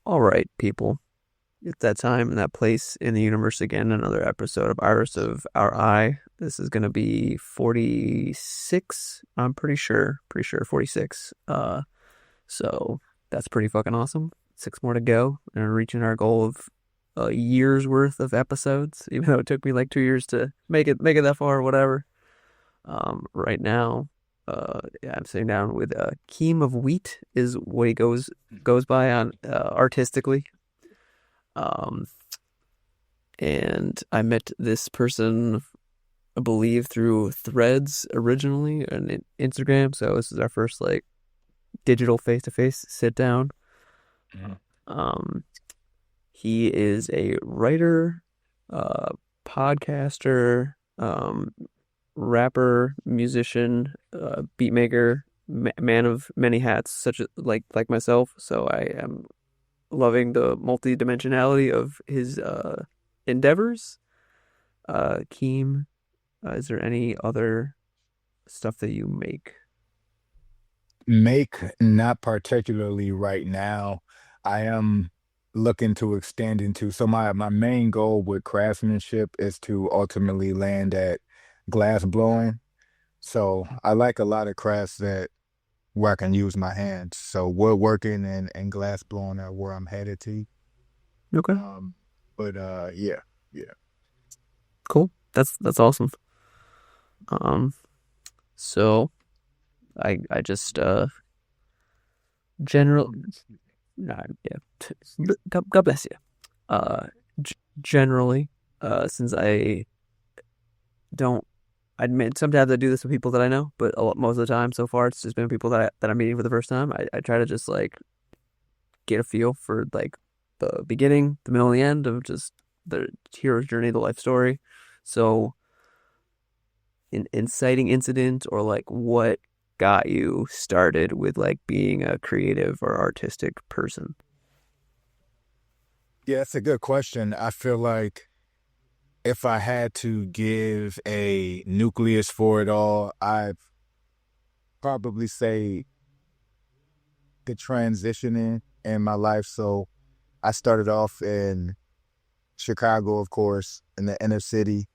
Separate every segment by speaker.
Speaker 1: All right, people. It's that time and that place in the universe again. Another episode of Iris of Our Eye. This is gonna be 46. I'm pretty sure. Pretty sure 46. So that's pretty fucking awesome. 6 more to go, and we're reaching our goal of a year's worth of episodes. Even though it took me like 2 years to make it that far, or whatever. Right now, yeah, I'm sitting down with Wheat is what he goes by on artistically. Um, and I met this person, I believe, through Threads originally and Instagram. So this is our first like digital face to face sit down.
Speaker 2: Mhm.
Speaker 1: Um, he is a writer, uh, podcaster, rapper, musician, beat maker, man of many hats, such as like myself. So I am loving the multi-dimensionality of his endeavors. Kiem, is there any other stuff that you make?
Speaker 2: Make not particularly right now. I am looking to extend into my main goal with craftsmanship is to ultimately land at glass blowing. So I like a lot of crafts that where I can use my hands. So woodworking and glass blowing are where I'm headed to.
Speaker 1: Okay,
Speaker 2: Um, but yeah, yeah.
Speaker 1: cool. That's awesome. Um, so I just general, nah, yeah. God bless you. Uh, Generally, since I don't I admit sometimes I do this with people that I know, but most of the time so far it's just been people that I'm meeting for the first time. I try to just like get a feel for like the beginning, the middle, and the end of just the hero's journey, the life story. So, an inciting incident or like what got you started with like being a creative or artistic person?
Speaker 2: Yeah, that's a good question. I feel like if I had to give a nucleus for it all, I'd probably say the transitioning in my life. So I started off in Chicago, of course, in the inner city.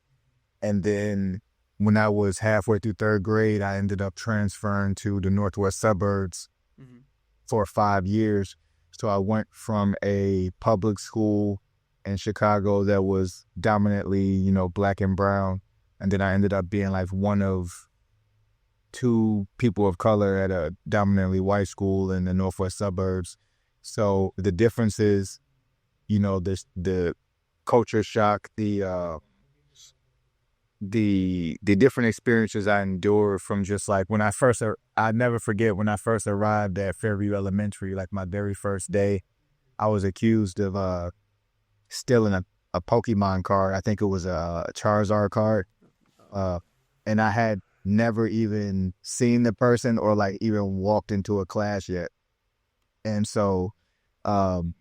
Speaker 2: And then when I was halfway through third grade, I ended up transferring to the northwest suburbs
Speaker 1: Mm-hmm.
Speaker 2: for 5 years. So I went from a public school in Chicago that was dominantly, black and brown. And then I ended up being like one of two people of color at a dominantly white school in the northwest suburbs. So the differences, the culture shock, the different experiences I endured from just like when I never forget when I first arrived at Fairview Elementary, like my very first day, I was accused of stealing a Pokemon card. I think it was a Charizard card. Uh, and I had never even seen the person or like even walked into a class yet. And so um,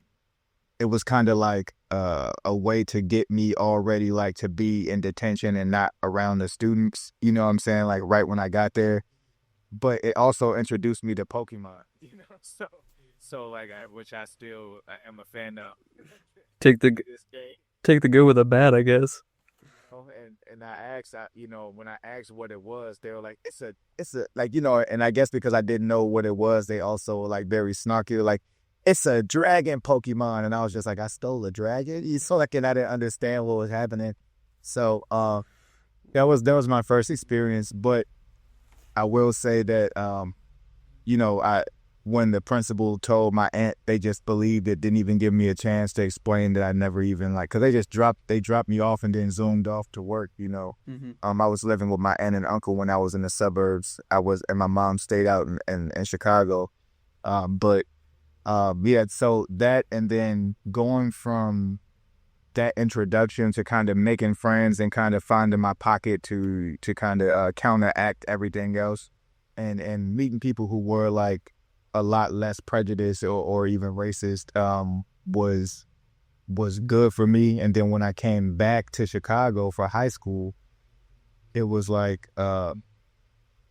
Speaker 2: it was kind of like a way to get me already like to be in detention and not around the students. You know what I'm saying? Like right when I got there. But it also introduced me to Pokemon. So like which I still am a fan of
Speaker 1: Take the
Speaker 2: to this day.
Speaker 1: take the good with the bad, I guess.
Speaker 2: And I asked, when I asked what it was, they were like, it's a like and I guess because I didn't know what it was, they also were like very snarky, like it's a dragon Pokemon, and I was just like, I stole a dragon. You so like, and I didn't understand what was happening. So that was my first experience, but I will say that I when the principal told my aunt, they just believed it, didn't even give me a chance to explain that I never even like, because they dropped me off and then zoomed off to work.
Speaker 1: Mm-hmm.
Speaker 2: I was living with my aunt and uncle when I was in the suburbs. And my mom stayed out in Chicago. But yeah, so that, and then going from that introduction to kind of making friends and kind of finding my pocket to kind of counteract everything else, and meeting people who were like a lot less prejudiced or even racist, was good for me. And then when I came back to Chicago for high school, it was like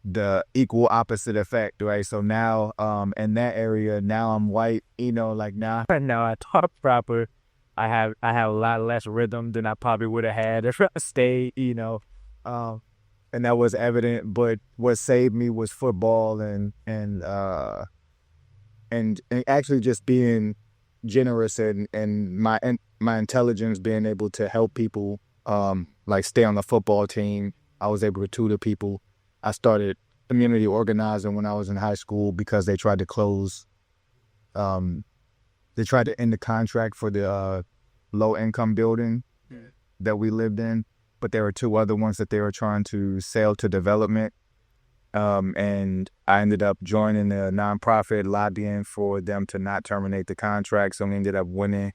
Speaker 2: the equal opposite effect, right? So now, in that area, now I'm white, like now, now I talk proper. I have a lot less rhythm than I probably would have had if I stayed, um, and that was evident. But what saved me was football and actually just being generous and my intelligence, being able to help people, like stay on the football team. I was able to tutor people. I started community organizing when I was in high school because um they tried to end the contract for the low income building that we lived in, but there were two other ones that they were trying to sell to development. And I ended up joining a nonprofit lobbying for them to not terminate the contract. So we ended up winning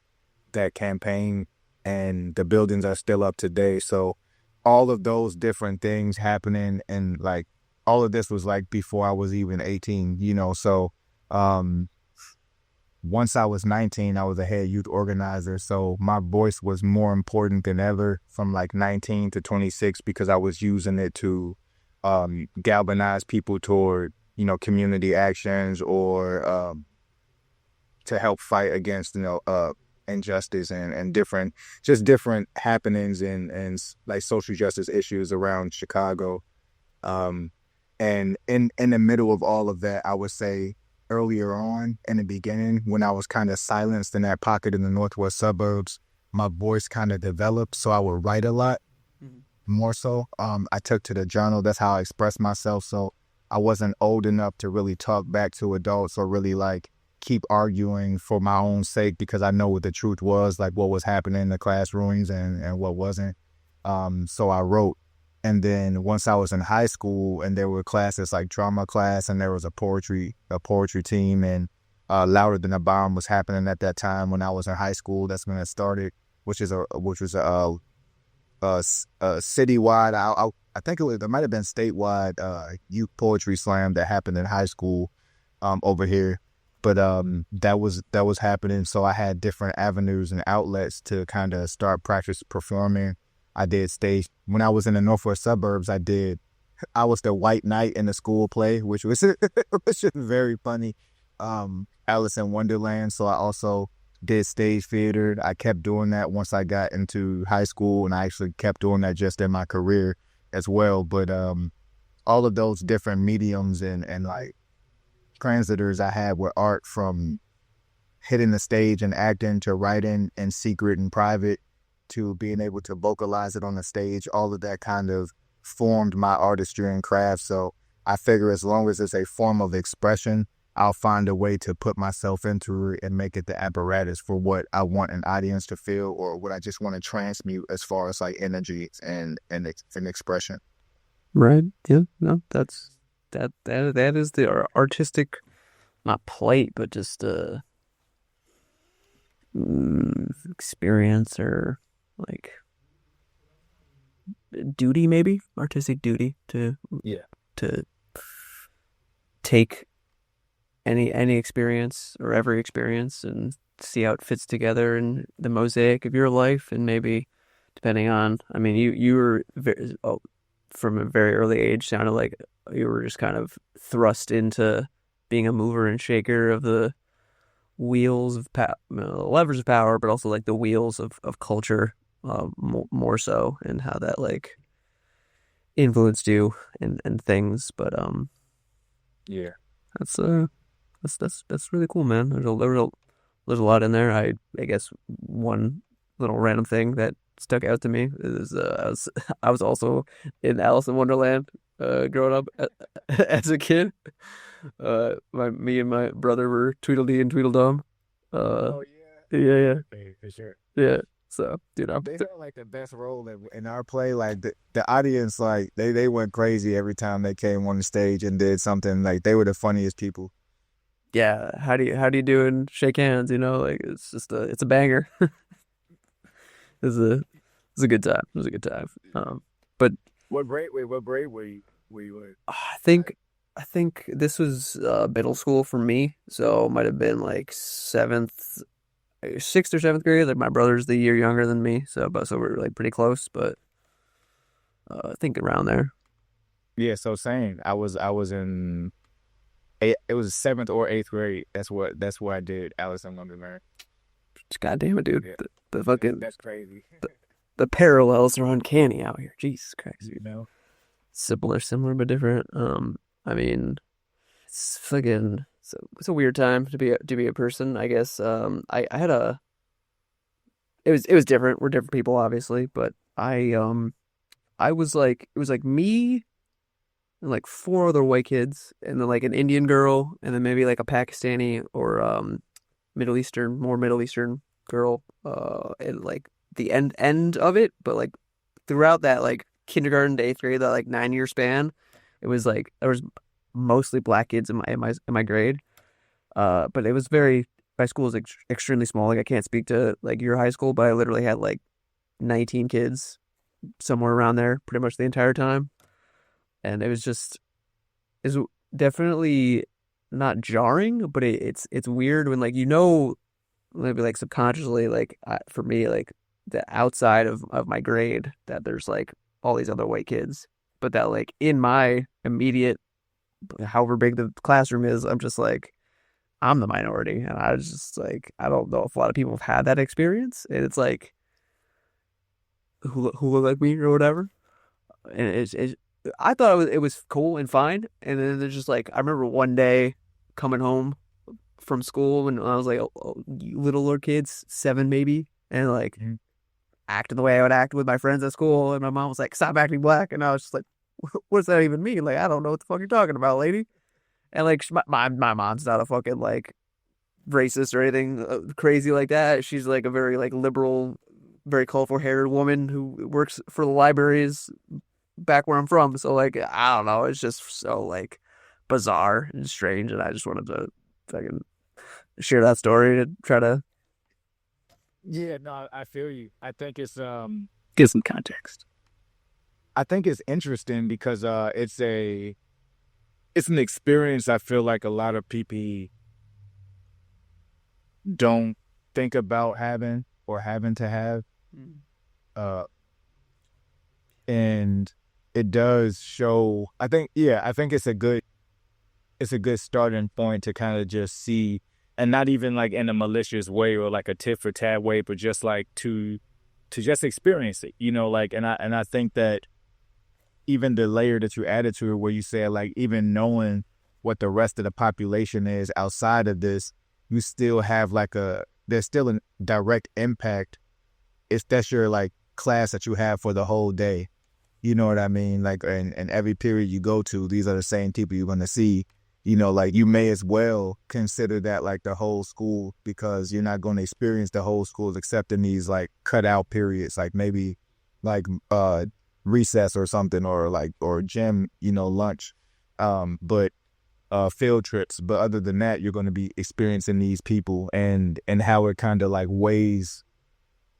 Speaker 2: that campaign, and the buildings are still up today. So all of those different things happening, and like all of this was like before I was even 18, So um, once I was 19, I was a head youth organizer. So my voice was more important than ever from like 19 to 26 because I was using it to galvanize people toward, community actions or to help fight against, injustice and different happenings and like social justice issues around Chicago. Um, and in the middle of all of that, I would say earlier on in the beginning, when I was kind of silenced in that pocket in the northwest suburbs, my voice kind of developed. So I would write a lot more so. I took to the journal. That's how I expressed myself. So I wasn't old enough to really talk back to adults or really like keep arguing for my own sake because I know what the truth was, like what was happening in the classrooms and what wasn't. So I wrote. And then once I was in high school and there were classes like drama class and there was a poetry team and Louder Than a Bomb was happening at that time when I was in high school. That's when it started, which was a citywide. I think it might have been statewide youth poetry slam that happened in high school over here. But that was happening. So I had different avenues and outlets to kind of start practice performing. I did stage when I was in the northwest suburbs. I was the white knight in the school play, which was very funny. Alice in Wonderland. So I also did stage theater. I kept doing that once I got into high school, and I actually kept doing that just in my career as well. But all of those different mediums and like transitors I had with art, from hitting the stage and acting to writing in secret and private to being able to vocalize it on the stage, all of that kind of formed my artistry and craft. So I figure as long as it's a form of expression, I'll find a way to put myself into it and make it the apparatus for what I want an audience to feel or what I just want to transmute as far as like energy and expression.
Speaker 1: Right. Yeah. No, that is the artistic, not plight, but just experience or like duty, maybe artistic duty to
Speaker 2: Yeah.
Speaker 1: to take any experience or every experience and see how it fits together in the mosaic of your life. And maybe depending on, I mean, you were from a very early age sounded like you were just kind of thrust into being a mover and shaker of the wheels of levers of power, but also like the wheels of culture, more so, and how that like influenced you and things. But
Speaker 2: Yeah.
Speaker 1: that's that's really cool, man. There's a lot in there. I guess one little random thing that stuck out to me is I was also in Alice in Wonderland growing up as a kid. Me and my brother were Tweedledee and Tweedledum.
Speaker 2: Oh
Speaker 1: Yeah, yeah,
Speaker 2: yeah, for sure.
Speaker 1: yeah. So,
Speaker 2: They had like the best role in our play. Like the audience, like they went crazy every time they came on the stage and did something. Like they were the funniest people.
Speaker 1: yeah. How do you do and shake hands? Like it's a banger. It's a good time. It was a good time. But
Speaker 2: What grade were you in?
Speaker 1: I think this was middle school for me, so it might have been like sixth or seventh grade. Like my brother's the year younger than me, so we're like pretty close. But I think around there.
Speaker 2: Yeah, so same. I was in eight, it was seventh or eighth grade. That's where I did Alice in Wonderland.
Speaker 1: God damn it, dude.
Speaker 2: Yeah,
Speaker 1: The fucking
Speaker 2: that's crazy.
Speaker 1: the parallels are uncanny out here. Jesus Christ.
Speaker 2: You know.
Speaker 1: Similar but different. I mean, it's fucking. It's a weird time to be a person, I guess. I had a. It was different. We're different people, obviously, but I was like it was like me and like four other white kids, and then like an Indian girl, and then maybe like a Pakistani or more Middle Eastern girl. And like the end of it, but like throughout that like kindergarten to eighth grade, that like 9 year span, it was like there was mostly black kids in my grade. But it was very my school is extremely small. Like I can't speak to like your high school, but I literally had like 19 kids somewhere around there pretty much the entire time, and it was just is definitely not jarring, but it's weird when like maybe like subconsciously like for me like the outside of my grade that there's like all these other white kids, but that like in my immediate however big the classroom is, I'm just like I'm the minority, and I was just like I don't know if a lot of people have had that experience, and it's like who look like me or whatever, and it's I thought it was cool and fine, and then there's just like I remember one day coming home from school when I was like you little kids, 7 maybe, and like
Speaker 2: Mhm.
Speaker 1: acting the way I would act with my friends at school, and my mom was like, "Stop acting black," and I was just like, "What does that even mean?" Like, I don't know what the fuck you're talking about, lady. And like, my mom's not a fucking like racist or anything crazy like that. She's like a very like liberal, very colorful haired woman who works for the libraries back where I'm from. So like, I don't know, it's just so like bizarre and strange, and I just wanted to fucking share that story to try to
Speaker 2: Yeah, no, I feel you.
Speaker 1: get some context.
Speaker 2: I think it's interesting because it's an experience I feel like a lot of people don't think about having or having to have.
Speaker 1: Mm.
Speaker 2: Uh and it does show I think yeah, I think it's a good starting point to kind of just see, and not even like in a malicious way or like a tit for tat way, but just like to just experience it, you know, like and I think that even the layer that you added to it where you said like even knowing what the rest of the population is outside of this, you still have like there's still a direct impact. It's that's your like class that you have for the whole day. You know what I mean? Like, and every period you go to, these are the same people you're going to see. You know, like you may as well consider that like the whole school, because you're not going to experience the whole school except in these like cut out periods, like maybe like recess or something, or like or gym, you know, lunch, but field trips. But other than that, you're going to be experiencing these people and how it kind of like weighs.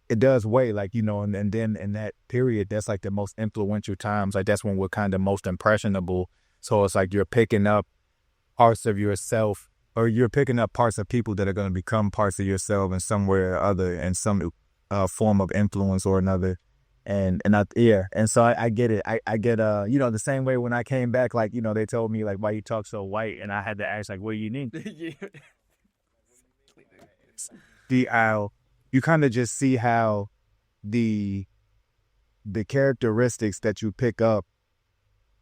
Speaker 2: It does weigh, like, you know, and then in that period, that's like the most influential times. Like that's when we're kind of most impressionable. So it's like you're picking up parts of yourself, or you're picking up parts of people that are going to become parts of yourself in some way or other, in some form of influence or another. And I, yeah, and so I get it. I get you know, the same way when I came back, like, you know, they told me like, why you talk so white, and I had to ask like, what do you mean?
Speaker 1: Yeah.
Speaker 2: The how you kind of just see how the the characteristics that you pick up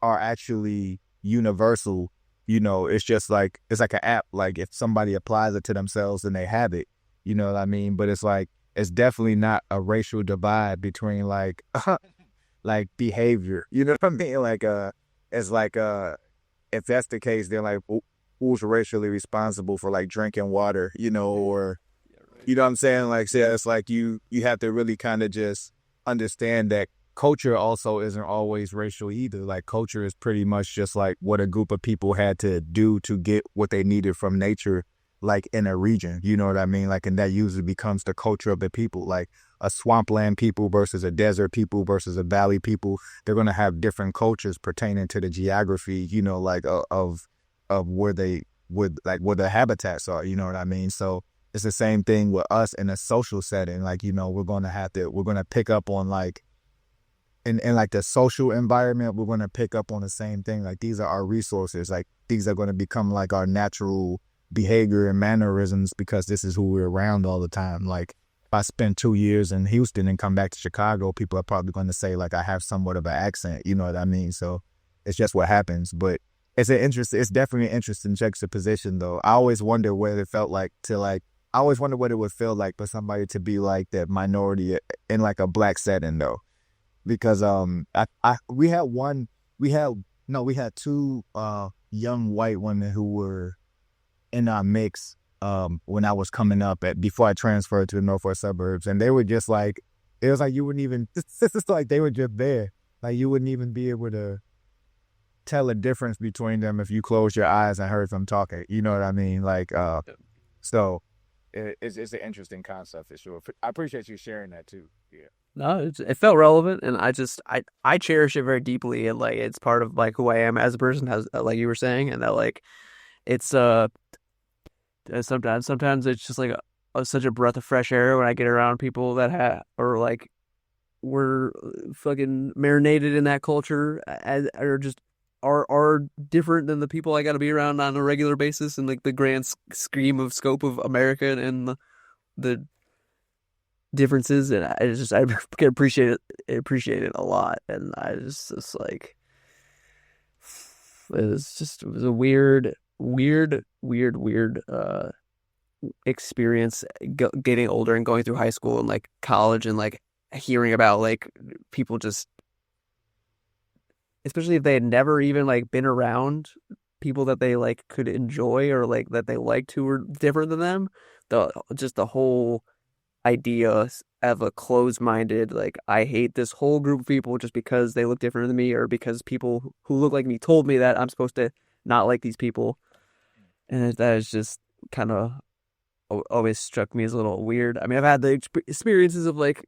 Speaker 2: are actually universal. You know, it's just like it's like an app. Like if somebody applies it to themselves, then they have it. You know what I mean? But it's like it's definitely not a racial divide between like like behavior. You know what I mean? Like it's like if that's the case, then like who's racially responsible for like drinking water? You know, or
Speaker 1: Yeah, right.
Speaker 2: you know what I'm saying? Like, so it's like you have to really kind of just understand that culture also isn't always racial either. Like culture is pretty much just like what a group of people had to do to get what they needed from nature, like in a region. You know what I mean? Like, and that usually becomes the culture of the people. Like a swampland people versus a desert people versus a valley people, they're gonna have different cultures pertaining to the geography. You know, like of where they would like where the habitats are. You know what I mean? So it's the same thing with us in a social setting. Like, you know, we're going to pick up on like in like the social environment, we're going to pick up on the same thing. Like these are our resources. Like these are going to become like our natural behavior and mannerisms because this is who we're around all the time. Like if I spend 2 years in Houston and come back to Chicago, people are probably going to say like I have somewhat of an accent. You know what I mean? So it's just what happens. But it's definitely an interesting juxtaposition though. I always wonder what it felt like to like, I always wonder what it would feel like for somebody to be like that minority in like a black setting though. Because we had one we had no we had two young white women who were in our mix when I was coming up at before I transferred to the northwest suburbs, and they were just like, it was like you wouldn't even it's just like they were just there, like you wouldn't even be able to tell a difference between them if you closed your eyes and heard them talking. You know what I mean? Like so it's an interesting concept for sure. I appreciate you sharing that too. Yeah.
Speaker 1: No, it felt relevant, and I cherish it very deeply, and like it's part of like who I am as a person, as like you were saying, and that like it's sometimes it's just like such a breath of fresh air when I get around people that have or like were fucking marinated in that culture as or just are different than the people I got to be around on a regular basis in like the grand scheme of scope of America and the differences, and I can appreciate it a lot, and I just like it was a weird experience getting older and going through high school and like college and like hearing about like people just, especially if they had never even like been around people that they like could enjoy or like that they liked who were different than them, the whole idea of a closed-minded, like I hate this whole group of people just because they look different than me or because people who look like me told me that I'm supposed to not like these people. And that is just kind of always struck me as a little weird. I mean, I've had the experiences of like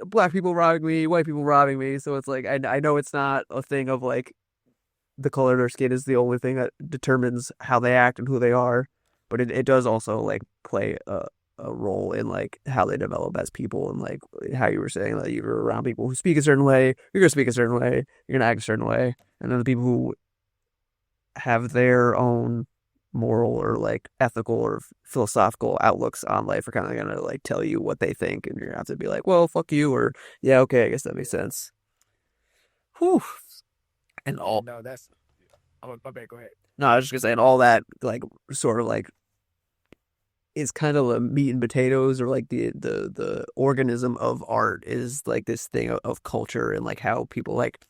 Speaker 1: black people robbing me, white people robbing me, so it's like I know it's not a thing of like the color of their skin is the only thing that determines how they act and who they are, but it does also like play a role in like how they develop as people, and like how you were saying that you're around people who speak a certain way, you're gonna speak a certain way, you're gonna act a certain way, and then the people who have their own moral or like ethical or philosophical outlooks on life are kind of gonna like tell you what they think, and you're gonna have to be like, well, fuck you, or yeah, okay, I guess that makes sense. Whew. And
Speaker 2: Yeah,
Speaker 1: all
Speaker 2: no, that's. I'm my bad. Go ahead.
Speaker 1: no, I was just gonna say, and all that like sort of like is kind of the meat and potatoes or like the organism of art is like this thing of culture and like how people like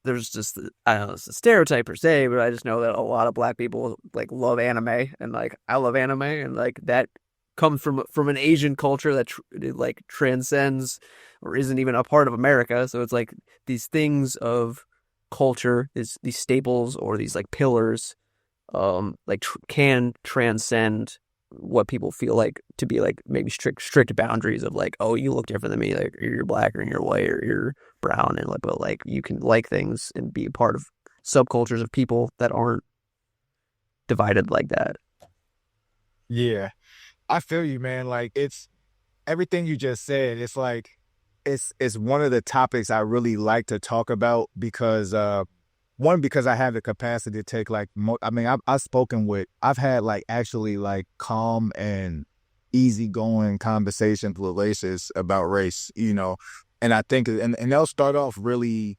Speaker 1: there's just I don't know, it's a stereotype per se, but I just know that a lot of black people like love anime, and like I love anime, and like that comes from an Asian culture that like transcends or isn't even a part of America. So it's like these things of culture, is these staples or these like pillars, like can transcend what people feel like to be like maybe strict boundaries of like, oh, you look different than me, like you're black or you're white or you're brown, and like, but like you can like things and be a part of subcultures of people that aren't divided like that.
Speaker 2: Yeah, I feel you, man. Like it's everything you just said. It's like it's one of the topics I really like to talk about because one, because I have the capacity to take like I mean I've had like actually like calm and easygoing conversations with racists about race, you know, and I think and they'll start off really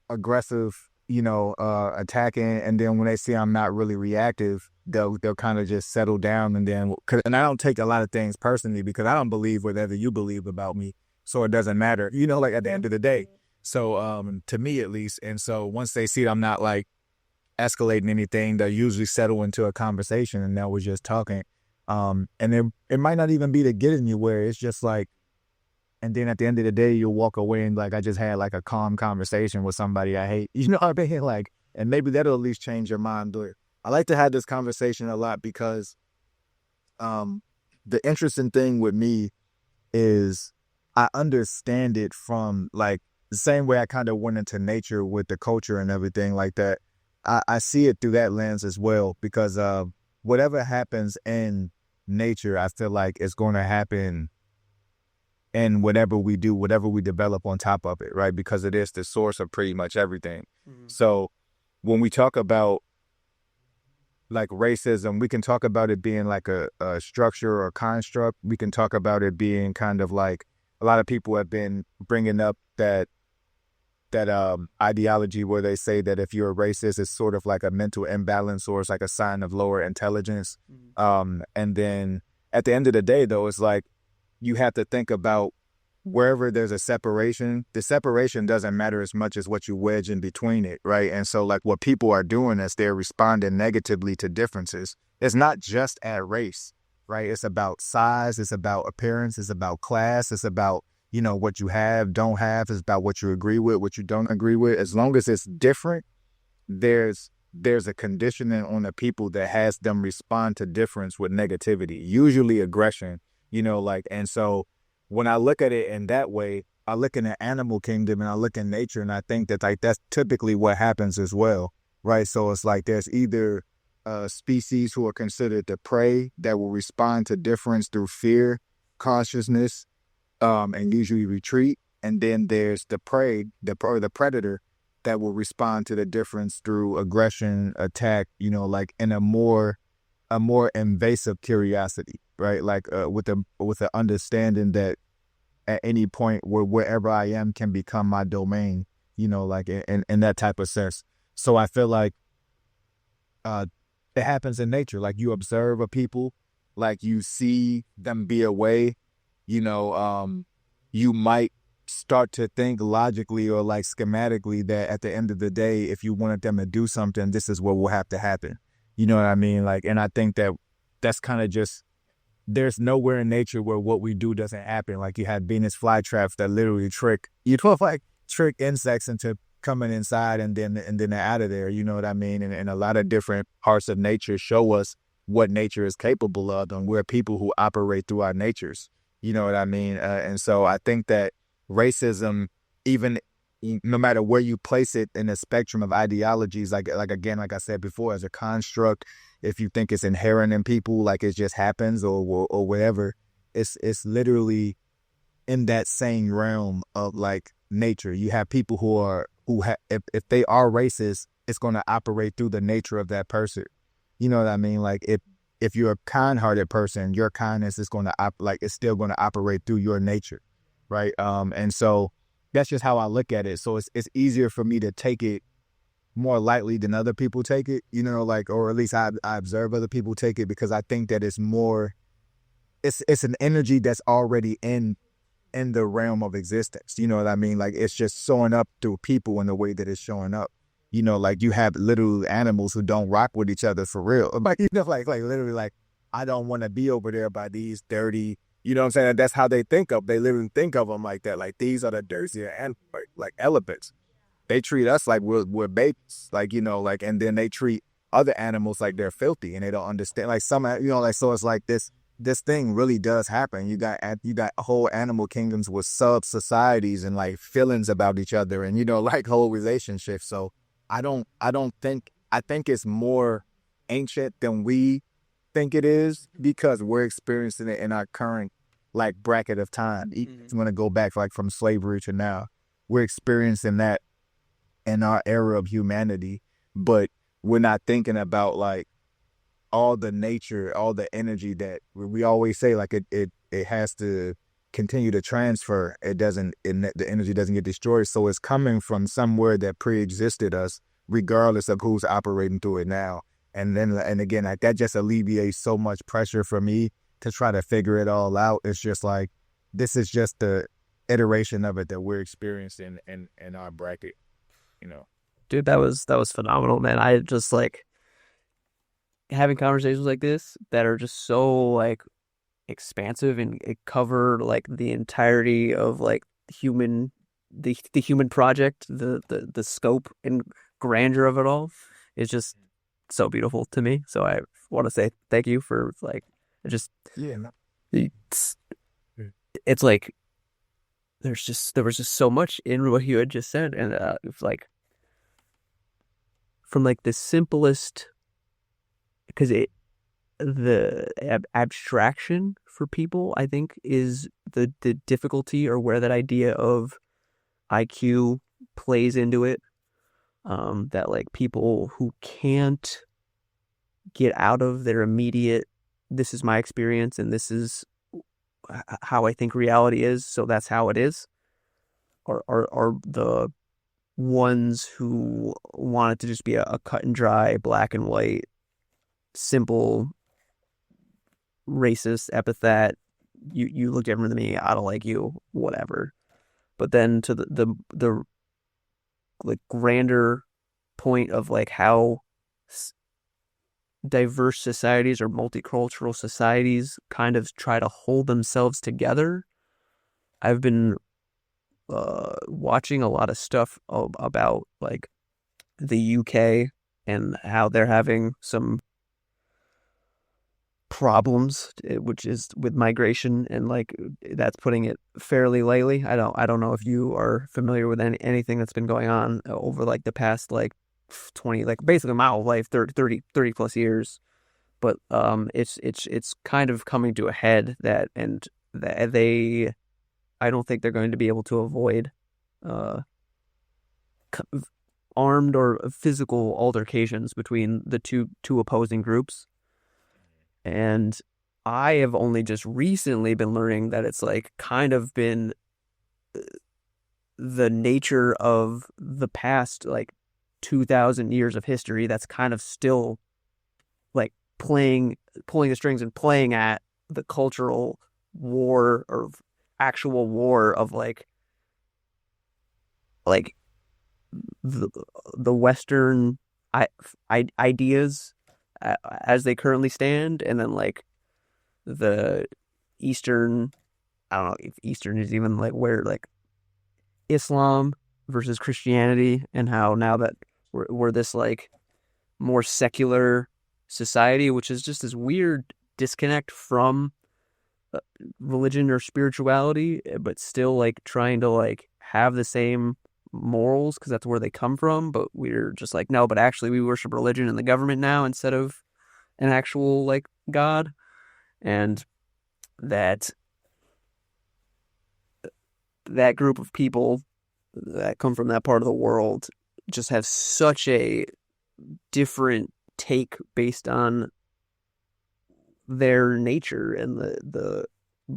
Speaker 2: aggressive, you know, attacking, and then when they see I'm not really reactive, they'll kind of just settle down, and then and I don't take a lot of things personally because I don't believe whatever you believe about me, so it doesn't matter, you know, like at the end of the day. So to me at least, and so once they see I'm not like escalating anything, they'll usually settle into a conversation, and now we're just talking. And it might not even be to get anywhere. It's just like, and then at the end of the day, you'll walk away and like, I just had like a calm conversation with somebody I hate. You know what I mean? Like, and maybe that'll at least change your mind. But I like to have this conversation a lot because the interesting thing with me is I understand it from like the same way I kind of went into nature with the culture and everything like that. I see it through that lens as well because whatever happens in nature, I feel like it's going to happen in whatever we do, whatever we develop on top of it, right? Because it is the source of pretty much everything. So when we talk about like racism, we can talk about it being like a structure or construct. We can talk about it being kind of like a lot of people have been bringing up that ideology where they say that if you're a racist, it's sort of like a mental imbalance or it's like a sign of lower intelligence. And then at the end of the day, though, it's like you have to think about wherever there's a separation, the separation doesn't matter as much as what you wedge in between it, right? And so like what people are doing is they're responding negatively to differences. It's not just at race, right? It's about size, it's about appearance, it's about class, it's about, you know, what you have, don't have, it's about what you agree with, what you don't agree with. As long as it's different, there's a conditioning on the people that has them respond to difference with negativity, usually aggression, you know, like, and so when I look at it in that way, I look in the animal kingdom and I look in nature and I think that like that's typically what happens as well, right? So it's like there's either species who are considered the prey that will respond to difference through fear, cautiousness, and usually retreat. And then there's the prey, the predator that will respond to the difference through aggression, attack, you know, like in a more invasive curiosity, right? Like with the understanding that at any point wherever I am can become my domain, you know, like in that type of sense. So I feel like it happens in nature. Like you observe a people, like you see them be away, you know, you might start to think logically or like schematically that at the end of the day, if you wanted them to do something, this is what will have to happen. You know what I mean? Like, and I think that that's kind of just, there's nowhere in nature where what we do doesn't happen. Like you had Venus flytraps that literally trick insects into coming inside and then they're out of there. You know what I mean? And a lot of different parts of nature show us what nature is capable of, and we're people who operate through our natures. You know what I mean? And so I think that racism, even no matter where you place it in the spectrum of ideologies, like again, like I said before, as a construct, if you think it's inherent in people, like it just happens or whatever, it's literally in that same realm of like nature. You have people if they are racist, it's going to operate through the nature of that person. You know what I mean? Like if you're a kind-hearted person, your kindness is going to it's still going to operate through your nature, right? And so that's just how I look at it. So it's easier for me to take it more lightly than other people take it, you know, like, or at least I observe other people take it, because I think that it's an energy that's already in the realm of existence. You know what I mean? Like it's just showing up through people in the way that it's showing up. You know, like you have little animals who don't rock with each other for real. Like, you know, like literally like, I don't want to be over there by these dirty, you know what I'm saying? That's how they literally think of them like that. Like these are the dirtier and like elephants. They treat us like we're babies, like, you know, like, and then they treat other animals like they're filthy and they don't understand. Like some, you know, like, so it's like this thing really does happen. You got whole animal kingdoms with sub societies and like feelings about each other and, you know, like whole relationships. So I think it's more ancient than we think it is, because we're experiencing it in our current like bracket of time. It's going to go back like from slavery to now. We're experiencing that in our era of humanity, but we're not thinking about like all the nature, all the energy that we always say, like it has to continue to transfer. The energy doesn't get destroyed. So it's coming from somewhere that pre-existed us, regardless of who's operating through it now. And again, like that just alleviates so much pressure for me to try to figure it all out. It's just like, this is just the iteration of it that we're experiencing in our bracket, you know.
Speaker 1: Dude, that was phenomenal, man. I just like having conversations like this that are just so like expansive and it cover like the entirety of like the human project, the scope and grandeur of it all is just so beautiful to me. So I want to say thank you for like just
Speaker 2: Yeah. No.
Speaker 1: it's like there was just so much in what you had just said, and it's like from like the simplest, because the abstraction for people, I think, is the difficulty or where that idea of IQ plays into it. That like people who can't get out of their immediate, this is my experience and this is how I think reality is, so that's how it is, are the ones who want it to just be a cut and dry, black and white, simple, racist epithet. You look different than me. I don't like you. Whatever. But then to the like grander point of like how diverse societies or multicultural societies kind of try to hold themselves together. I've been watching a lot of stuff about like the UK and how they're having some problems, which is with migration, and like that's putting it fairly lightly. I don't know if you are familiar with anything that's been going on over like the past like 20, like basically my whole life, 30 plus years. But it's kind of coming to a head that, and that they, I don't think they're going to be able to avoid uh armed or physical altercations between the two opposing groups. And I have only just recently been learning that it's like kind of been the nature of the past like 2000 years of history that's kind of still like pulling the strings and playing at the cultural war or actual war of like the Western ideas as they currently stand, and then like the Eastern. I don't know if Eastern is even like where like Islam versus Christianity, and how now that we're this like more secular society, which is just this weird disconnect from religion or spirituality, but still like trying to like have the same morals because that's where they come from. But we're just like, no, but actually we worship religion and the government now instead of an actual like God. And that that group of people that come from that part of the world just have such a different take based on their nature and the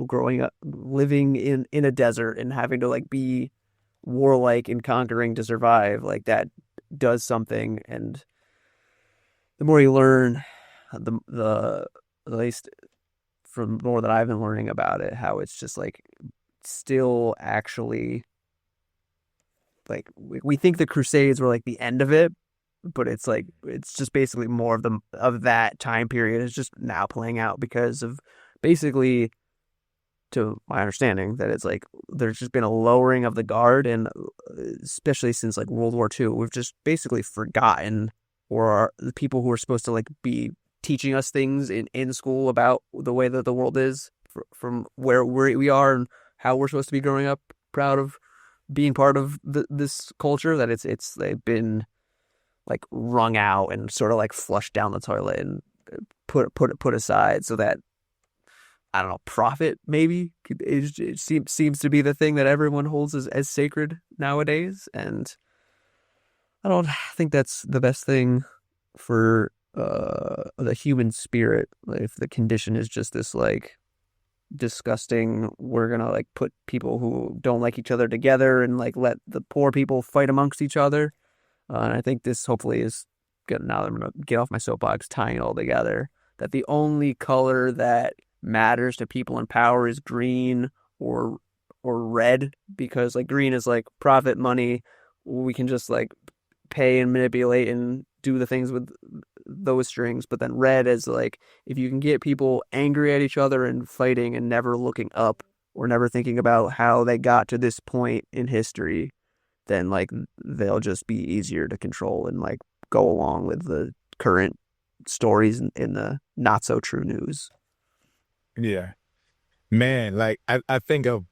Speaker 1: growing up living in a desert and having to like be warlike and conquering to survive, like that does something. And the more you learn, the at least from more that I've been learning about it, how it's just like still actually like we think the Crusades were like the end of it, but it's like it's just basically more of that time period is just now playing out because of basically, to my understanding, that it's like there's just been a lowering of the guard, and especially since like World War II, we've just basically forgotten, or the people who are supposed to like be teaching us things in school about the way that the world is from where we are and how we're supposed to be growing up proud of being part of this culture, that it's they've been like wrung out and sort of like flushed down the toilet and put aside, so that I don't know, profit maybe it seems to be the thing that everyone holds as sacred nowadays. And I don't think that's the best thing for the human spirit. If the condition is just this like disgusting, we're gonna like put people who don't like each other together and like let the poor people fight amongst each other. And I think this hopefully is good. Now that I'm gonna get off my soapbox, tying it all together, that the only color that matters to people in power is green or red, because like green is like profit, money. We can just like pay and manipulate and do the things with those strings. But then red is like if you can get people angry at each other and fighting and never looking up or never thinking about how they got to this point in history, then like they'll just be easier to control and like go along with the current stories in the not so true news.
Speaker 2: Yeah. Man, like I think of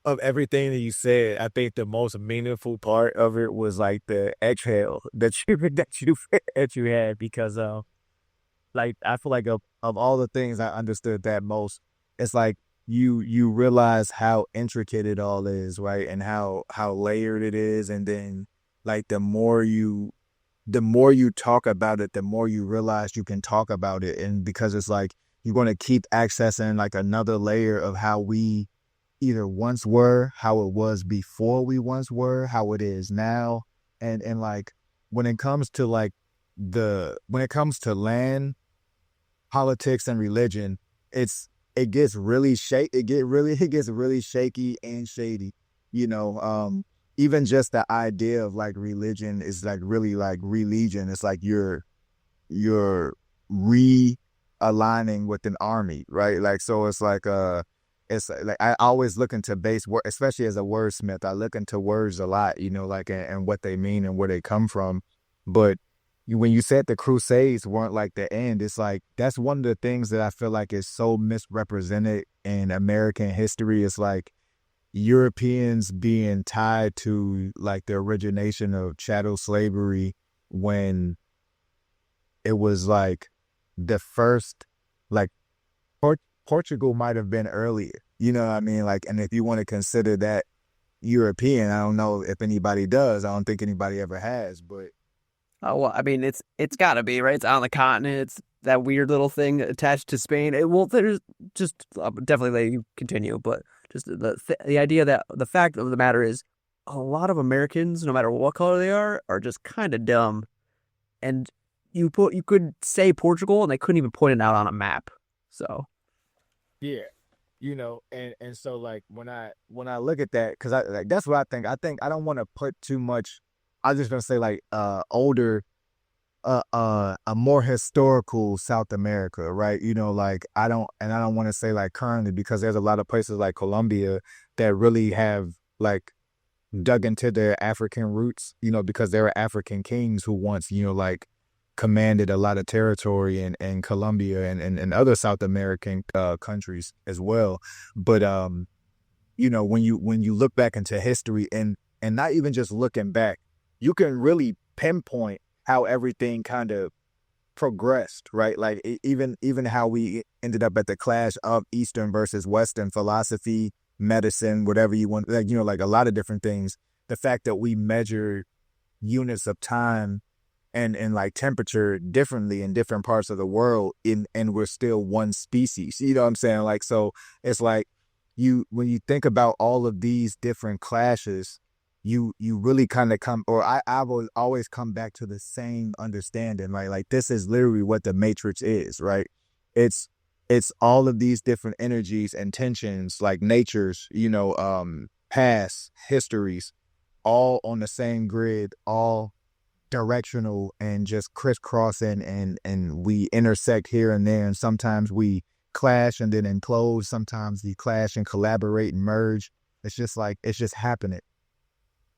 Speaker 2: of everything that you said, I think the most meaningful part of it was like the exhale that you that you had, because like I feel like of all the things I understood that most, it's like you realize how intricate it all is, right? And how layered it is. And then like the more you talk about it, the more you realize you can talk about it. And because it's like you're going to keep accessing like another layer of how we either once were, how it was before we once were, how it is now. And like when it comes to like when it comes to land, politics and religion, it gets really it gets really shaky and shady. You know, even just the idea of like religion is like really like religion. It's like you're realigning with an army, right? Like so it's like I always look into base word, especially as a wordsmith. I look into words a lot, you know, like and what they mean and where they come from. But when you said the Crusades weren't like the end, it's like that's one of the things that I feel like is so misrepresented in American history. It's like Europeans being tied to like the origination of chattel slavery when it was like the first, like Portugal might have been earlier. You know what I mean? Like, and if you want to consider that European, I don't know if anybody does. I don't think anybody ever has, but
Speaker 1: Oh well, I mean, it's got to be right. It's on the continent. It's that weird little thing attached to Spain. Well, there's just I'll definitely let you continue, but just the idea that the fact of the matter is, a lot of Americans, no matter what color they are just kind of dumb. And you could say Portugal, and they couldn't even point it out on a map. So
Speaker 2: yeah, you know, and so like when I look at that, because I like that's what I think. I don't want to put too much. I was just gonna say like older, a more historical South America, right? You know, like I don't want to say like currently because there's a lot of places like Colombia that really have like dug into their African roots, you know, because there were African kings who once, you know, like commanded a lot of territory in Colombia and other South American countries as well. But you know, when you look back into history and not even just looking back, you can really pinpoint how everything kind of progressed, right? Like even how we ended up at the clash of Eastern versus Western philosophy, medicine, whatever you want, like, you know, like a lot of different things. The fact that we measure units of time and like temperature differently in different parts of the world and we're still one species. You know what I'm saying? Like, so it's like when you think about all of these different clashes, you really kind of come, or I will always come back to the same understanding, right? Like this is literally what the Matrix is, right? It's it's all of these different energies and tensions, like natures, you know, past histories, all on the same grid, all directional and just crisscrossing and we intersect here and there, and sometimes we clash and then implode, sometimes we clash and collaborate and merge. It's just like it's just happening.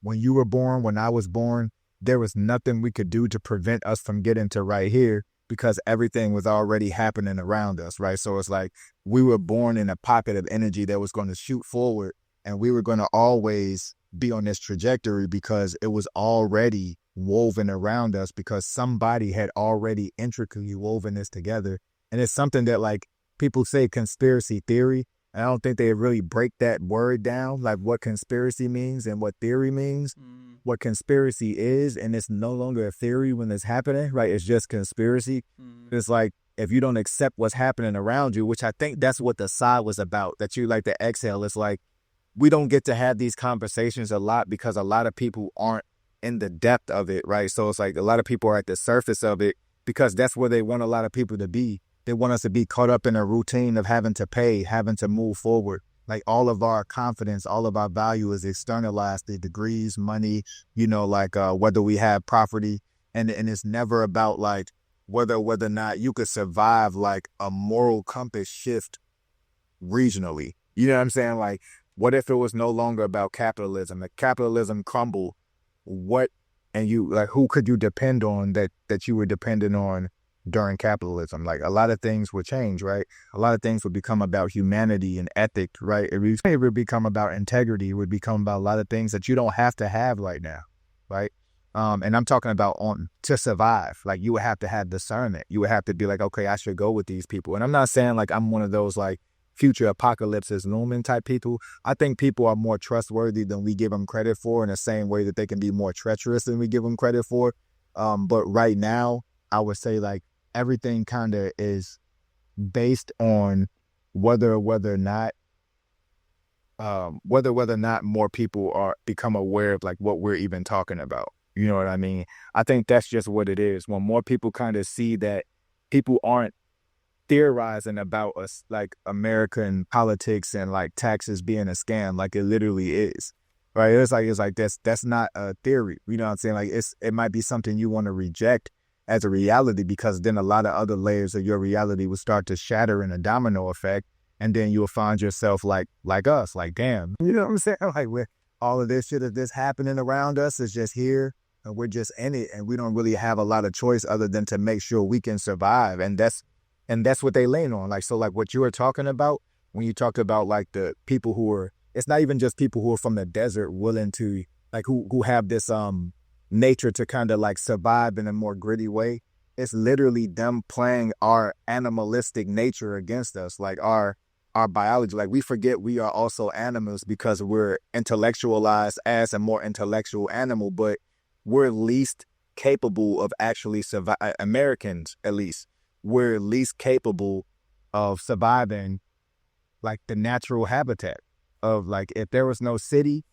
Speaker 2: When you were born, when I was born, there was nothing we could do to prevent us from getting to right here because everything was already happening around us, right? So it's like we were born in a pocket of energy that was going to shoot forward, and we were going to always be on this trajectory because it was already woven around us, because somebody had already intricately woven this together. And it's something that, like, people say conspiracy theory, and I don't think they really break that word down, like what conspiracy means and what theory means. What conspiracy is, and it's no longer a theory when it's happening, right? It's just conspiracy. It's like if you don't accept what's happening around you, which I think that's what the sigh was about, that you like to exhale. It's like we don't get to have these conversations a lot because a lot of people aren't in the depth of it, right? So it's like a lot of people are at the surface of it because that's where they want a lot of people to be. They want us to be caught up in a routine of having to pay, having to move forward. Like all of our confidence, all of our value is externalized, the degrees, money, you know, like whether we have property. And it's never about like whether or not you could survive like a moral compass shift regionally. You know what I'm saying? Like, what if it was no longer about capitalism? If capitalism crumbled, what, and you, like, who could you depend on that you were dependent on during capitalism? Like a lot of things would change, right? A lot of things would become about humanity and ethics, right? It would become about integrity. It would become about a lot of things that you don't have to have right now, right? And I'm talking about on to survive. Like you would have to have discernment. You would have to be like, okay, I should go with these people. And I'm not saying like I'm one of those like future apocalypse is looming type people. I think people are more trustworthy than we give them credit for, in the same way that they can be more treacherous than we give them credit for. But right now, I would say like everything kind of is based on whether or not more people are become aware of like what we're even talking about. You know what I mean? I think that's just what it is. When more people kind of see that people aren't theorizing about us like American politics and like taxes being a scam, like it literally is. Right? It's like that's not a theory. You know what I'm saying? Like it might be something you want to reject as a reality, because then a lot of other layers of your reality will start to shatter in a domino effect, and then you'll find yourself like us, like damn, you know what I'm saying? Like with all of this shit of this happening around us is just here, and we're just in it, and we don't really have a lot of choice other than to make sure we can survive, and that's what they lean on. Like so, like what you were talking about when you talked about like the people who are, it's not even just people who are from the desert willing to like who have this nature to kind of like survive in a more gritty way. It's literally them playing our animalistic nature against us, like our biology. Like we forget we are also animals because we're intellectualized as a more intellectual animal, but we're least capable of actually survive. Americans, at least, we're least capable of surviving like the natural habitat of like if there was no city,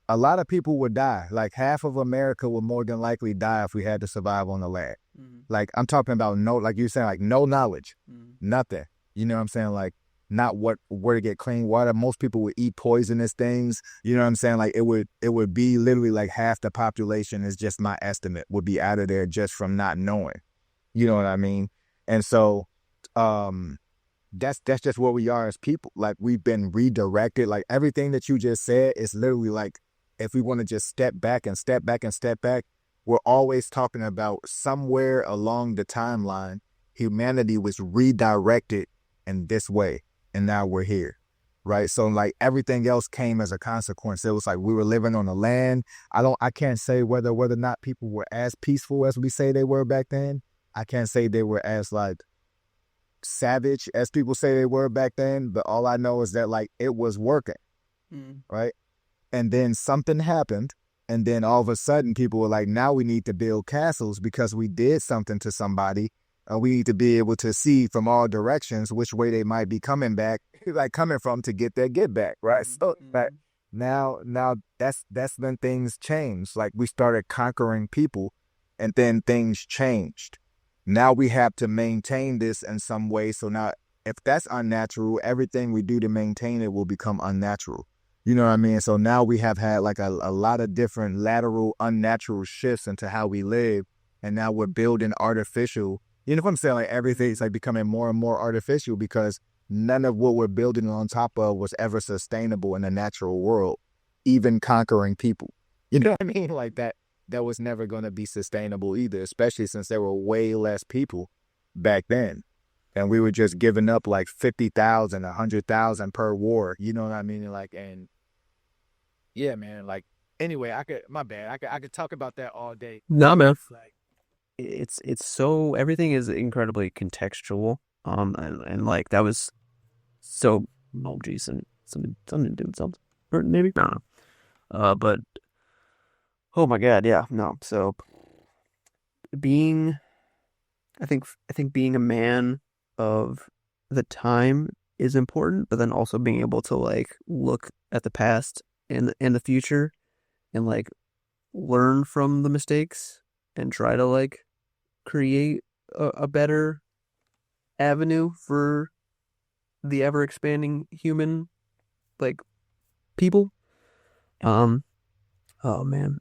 Speaker 2: a lot of people would die. Like half of America would more than likely die if we had to survive on the land. Mm-hmm. Like I'm talking about no, like you're saying, like no knowledge, nothing. You know what I'm saying? Like not where to get clean water. Most people would eat poisonous things. You know what I'm saying? Like it would be literally like half the population, is just my estimate, would be out of there just from not knowing. You know what I mean? And so, that's just where we are as people. Like we've been redirected. Like everything that you just said is literally like, if we want to just step back and step back and step back, we're always talking about somewhere along the timeline, humanity was redirected in this way, and now we're here, right? So like everything else came as a consequence. It was like we were living on the land. I can't say whether or not people were as peaceful as we say they were back then. I can't say they were as like savage as people say they were back then, but all I know is that like it was working, right? And then something happened, and then all of a sudden people were like, now we need to build castles because we did something to somebody, and we need to be able to see from all directions which way they might be coming back, like coming from, to get their get back, right? So like now that's when things changed. Like we started conquering people, and then things changed. Now we have to maintain this in some way. So now if that's unnatural, everything we do to maintain it will become unnatural. You know what I mean? So now we have had like a lot of different lateral, unnatural shifts into how we live. And now we're building artificial, you know what I'm saying? Like everything's like becoming more and more artificial because none of what we're building on top of was ever sustainable in the natural world, even conquering people. You know what I mean? Like that was never going to be sustainable either, especially since there were way less people back then. And we were just giving up like 50,000, 100,000 per war. You know what I mean? Like, and yeah, man, like, anyway, my bad. I could talk about that all day.
Speaker 1: No, man. Like, it's so, everything is incredibly contextual. And like that was so, oh geez, and something to do with something, or maybe, I don't know. But oh my God, yeah, no. So being, I think being a man of the time is important, but then also being able to like look at the past and the future and like learn from the mistakes and try to like create a better avenue for the ever expanding human like people. Oh man,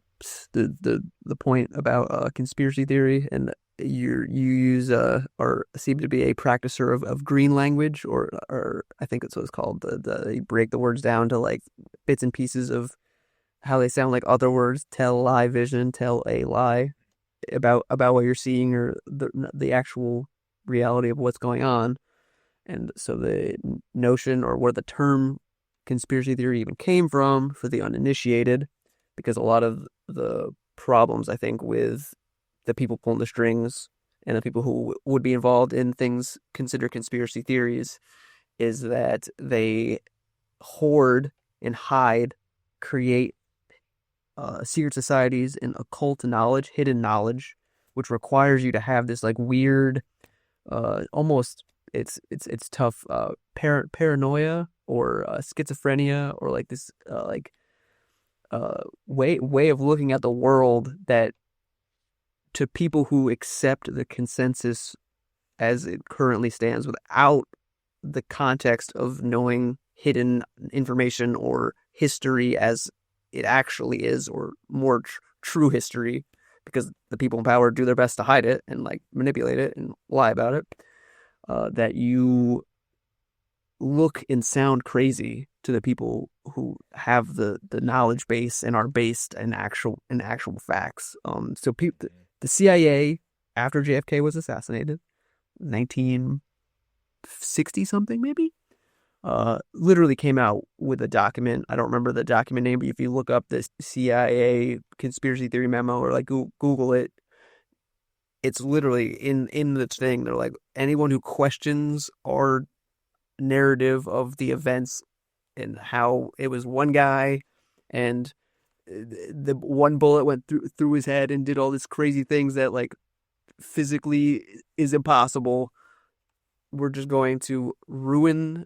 Speaker 1: the point about conspiracy theory, and you use or seem to be a practicer of green language, or I think that's what it's called. You break the words down to like bits and pieces of how they sound like other words. Tell lie vision, tell a lie about what you're seeing, or the actual reality of what's going on. And so the notion, or where the term conspiracy theory even came from for the uninitiated, because a lot of the problems, I think, with the people pulling the strings and the people who would be involved in things considered conspiracy theories is that they hoard and hide, create secret societies and occult knowledge, hidden knowledge, which requires you to have this like weird, almost it's tough paranoia or schizophrenia or like this way of looking at the world that to people who accept the consensus as it currently stands without the context of knowing hidden information or history as it actually is, or more true history, because the people in power do their best to hide it and like manipulate it and lie about it. That you look and sound crazy to the people who have the knowledge base and are based in actual facts. So the CIA after JFK was assassinated, 1960 something maybe, literally came out with a document. I don't remember the document name, but if you look up this CIA conspiracy theory memo or like Google it, it's literally in the thing. They're like, anyone who questions our narrative of the events and how it was one guy and the one bullet went through his head and did all these crazy things that like physically is impossible. We're just going to ruin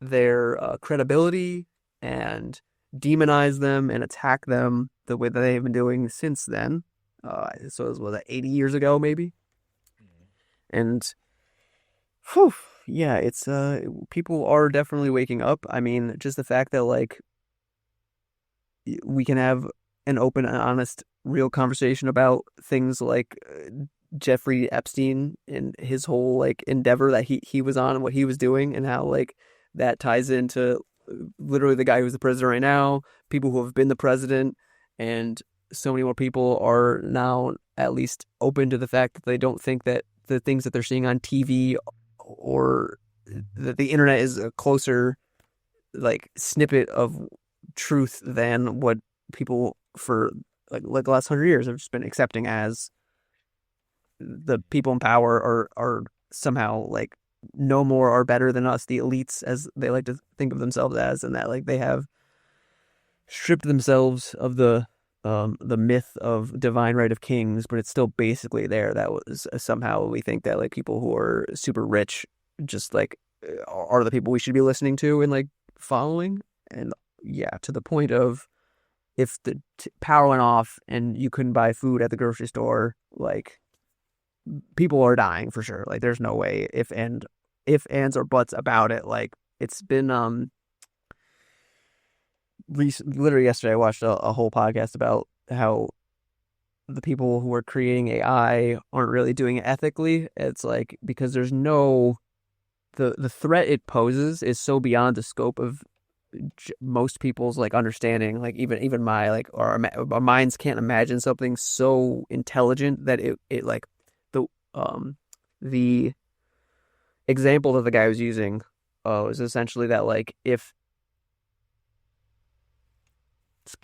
Speaker 1: their credibility and demonize them and attack them the way that they've been doing since then. So it was 80 years ago, maybe. And whew, yeah, it's people are definitely waking up. I mean, just the fact that like we can have an open and honest, real conversation about things like Jeffrey Epstein and his whole like endeavor that he was on and what he was doing and how like that ties into literally the guy who's the president right now, people who have been the president, and so many more people are now at least open to the fact that they don't think that the things that they're seeing on TV or that the internet is a closer like snippet of truth than what people for like the last 100 years have just been accepting as the people in power are somehow like no more are better than us, the elites as they like to think of themselves as, and that like they have stripped themselves of the myth of divine right of kings, but it's still basically there. That was somehow we think that like people who are super rich just like are the people we should be listening to and like following. And yeah, to the point of if the power went off and you couldn't buy food at the grocery store, like people are dying for sure. Like there's no way if ands or buts about it. Like it's been literally yesterday I watched a whole podcast about how the people who are creating AI aren't really doing it ethically. It's like because there's no the threat it poses is so beyond the scope of most people's like understanding. Like even my like our minds can't imagine something so intelligent that it like the example that the guy was using was essentially that like if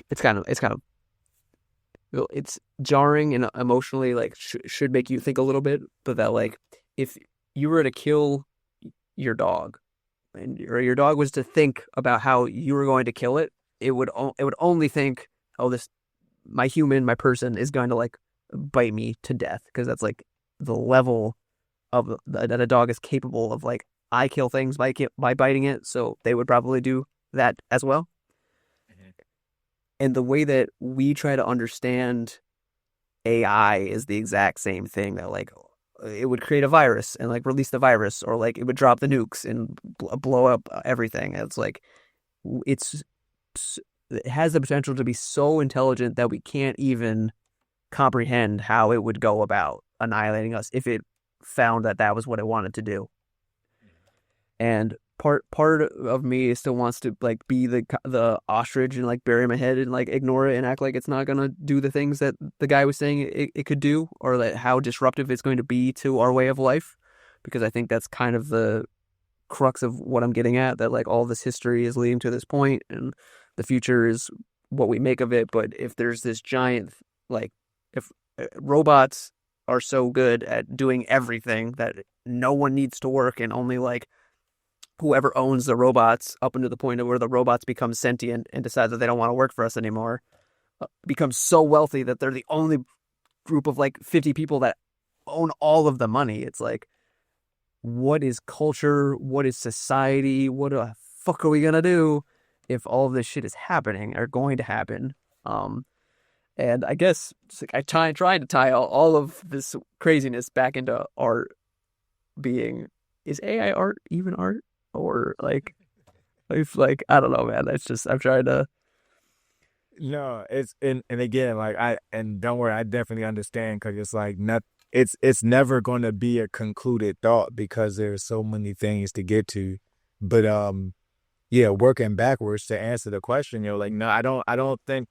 Speaker 1: it's kind of it's jarring and emotionally like should make you think a little bit, but that like if you were to kill your dog and or your dog was to think about how you were going to kill it, it would only think, oh, this my person is going to like bite me to death, because that's like the level of that a dog is capable of. Like I kill things by biting it, so they would probably do that as well. And the way that we try to understand AI is the exact same thing, that like it would create a virus and like release the virus, or like it would drop the nukes and blow up everything. It's like it's it has the potential to be so intelligent that we can't even comprehend how it would go about annihilating us if it found that that was what it wanted to do. And part of me still wants to like be the ostrich and like bury my head and like ignore it and act like it's not gonna do the things that the guy was saying it could do, or that how disruptive it's going to be to our way of life, because I think that's kind of the crux of what I'm getting at, that like all this history is leading to this point and the future is what we make of it. But if there's this giant like if robots are so good at doing everything that no one needs to work and only like whoever owns the robots up into the point of where the robots become sentient and decide that they don't want to work for us anymore, becomes so wealthy that they're the only group of like 50 people that own all of the money. It's like, what is culture? What is society? What the fuck are we gonna do if all of this shit is happening or going to happen? And I guess like trying to tie all of this craziness back into art being, is AI art even art? Or like, if like, I don't know, man. That's just, I'm trying to.
Speaker 2: No, it's and again, like and don't worry, I definitely understand because it's like not it's never going to be a concluded thought because there's so many things to get to. But yeah, working backwards to answer the question, like no, I don't think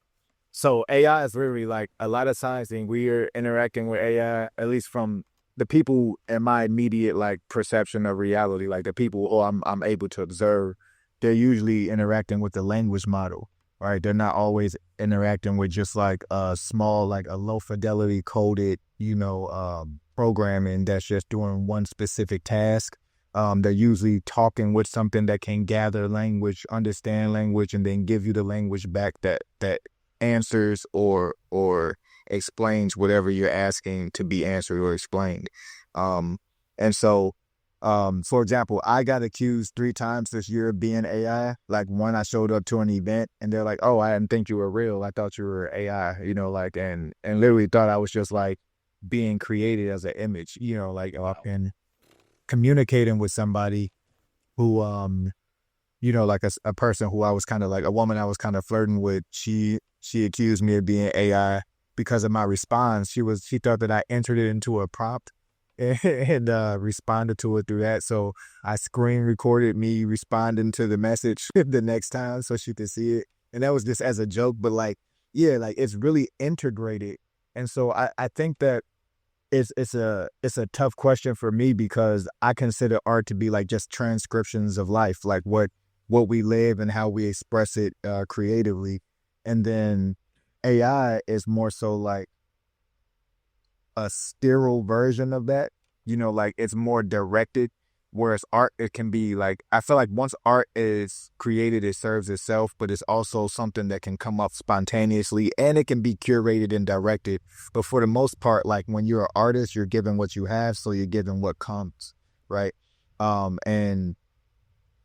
Speaker 2: so. AI is really like a lot of times when we are interacting with AI, at least from the people in my immediate like perception of reality, like the people who I'm able to observe, they're usually interacting with the language model, right? They're not always interacting with just like a small, like a low fidelity coded, programming that's just doing one specific task. They're usually talking with something that can gather language, understand language, and then give you the language back that answers or explains whatever you're asking to be answered or explained. And so, for example, I got accused 3 times this year of being AI. Like one, I showed up to an event and they're like, "Oh, I didn't think you were real. I thought you were AI." Like and literally thought I was just like being created as an image. Like and communicating with somebody who like a person who I was kind of like a woman I was kind of flirting with. She accused me of being AI because of my response. She thought that I entered it into a prompt and responded to it through that. So I screen recorded me responding to the message the next time so she could see it. And that was just as a joke, but like, yeah, like it's really integrated. And so I think that it's a tough question for me because I consider art to be like just transcriptions of life, like what we live and how we express it creatively. And then AI is more so like a sterile version of that, like it's more directed. Whereas art, it can be like, I feel like once art is created, it serves itself, but it's also something that can come up spontaneously and it can be curated and directed. But for the most part, like when you're an artist, you're given what you have, so you're given what comes, right? And